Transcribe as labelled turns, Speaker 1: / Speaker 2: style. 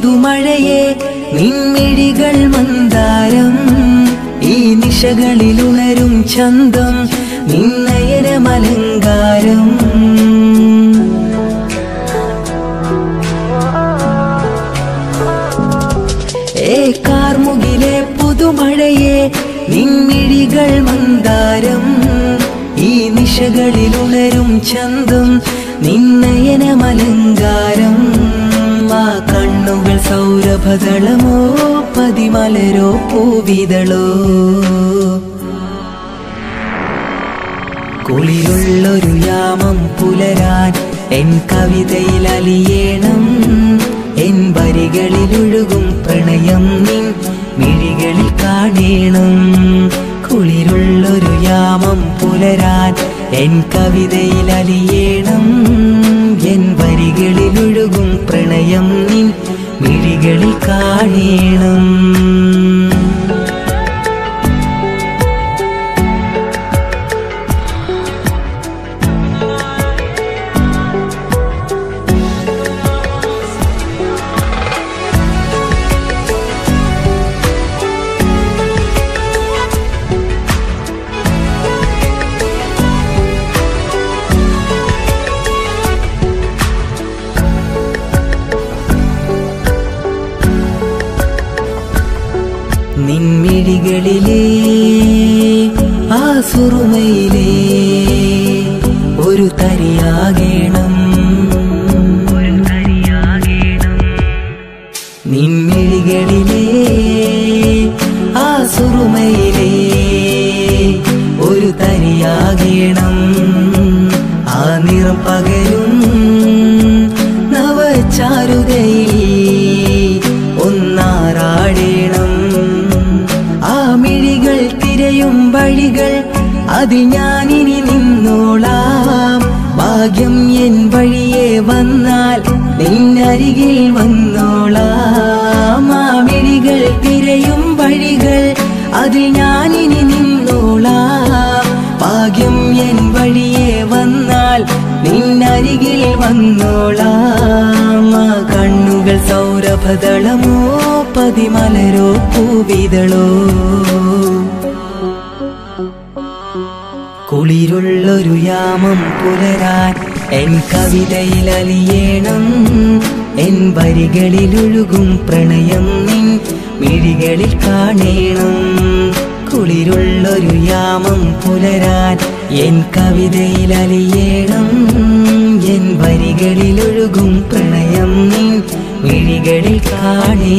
Speaker 1: പുതുമഴയെ നിൻമിഴികൾ മന്ദാരം ഈ നിശകളിലുണരും ചന്തം നിന്നയനമലങ്കാരം കാർമുകിലെ പുതുമഴയെ നിൻമിഴികൾ മന്ദാരം ഈ നിശകളിലുണരും ചന്തം നിന്നയനമലങ്കാരം ആ കണ്ണുകൾ സൗരഭദളമോ പതിമലരോ പൂവിതളോ കുളിരുള്ളൊരു യാമം പുലരാൻ എൻ കവിതയിൽ അലിയേണം എൻ വരികളിലൊഴുകും പ്രണയം നിൻ മിഴികളിൽ കാണേണം കുളിരുള്ളൊരു യാമം പുലരാൻ എൻ കവിതയിൽ അലിയേണം എൻ വരികളിലൊഴുകും പ്രണയം നിൻ മിഴികളിൽ കാണേണം നിൻമിഴികളിലെ ആ സുറുമയിലെ ഒരു തരിയാകേണം നിൻമിഴികളിലെ ആ സുറുമയിലെ ഒരു തരിയാകേണം ആ നിറം പകരും നവചാരുതയിൽ ഒന്നാറാടേണം മിഴികൾ തിരയും വഴികൾ അതിൽ ഞാനിനി നിന്നോളാം ഭാഗ്യം എൻ വഴിയെ വന്നാൽ നിന്നരികിൽ വന്നോളാം ആ മിഴികൾ തിരയും വഴികൾ അതിൽ ഞാനിനി നിന്നോളാം ഭാഗ്യം എൻ വഴിയെ വന്നാൽ നിന്നരികിൽ വന്നോളാം ആ കണ്ണുകൾ സൗരഭദളമോ പതിമലരോ പൂവിതളോ കുളിരുള്ളൊരു യാമം പുലരാൻ എൻ കവിതയിൽ അലിയേണം എൻ വരികളിലൊഴുകും പ്രണയം നിൻ മിഴികളിൽ കാണേണം കുളിരുള്ളൊരു യാമം പുലരാൻ എൻ കവിതയിൽ അലിയേണം എൻ വരികളിലൊഴുകും പ്രണയം നിൻ മിഴികളിൽ കാണേ